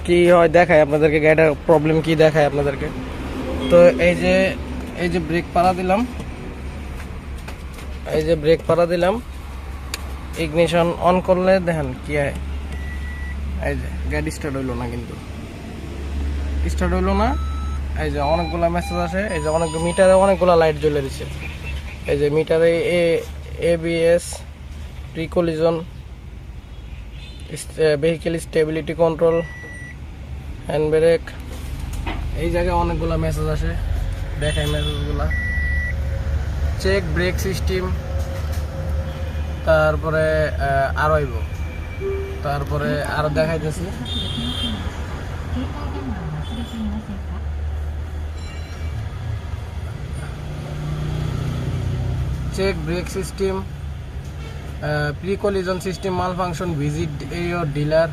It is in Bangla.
কি হয় দেখায় আপনাদেরকে, গাড়িটার প্রবলেম কি দেখায় আপনাদেরকে। তো এই যে ব্রেক পাড়া দিলাম, ইগনিশন অন করলে দেখেন কি হয়। এই যে গাড়ি স্টার্ট হইলো না, কিন্তু স্টার্ট হইলো না। এই যে অনেকগুলা মেসেজ আসে, এই যে মিটারে অনেকগুলা লাইট জ্বলে দিচ্ছে। এই যে মিটারে ABS, pre collision, vehicle stability control, hand brake, এই জায়গায় অনেকগুলা মেসেজ আসে, দেখায় মেসেজগুলা। চেক ব্রেক সিস্টেম, তারপরে আরো আইব, তারপরে আরো দেখাইতেছি। Check brake system, pre collision system malfunction, visit your dealer,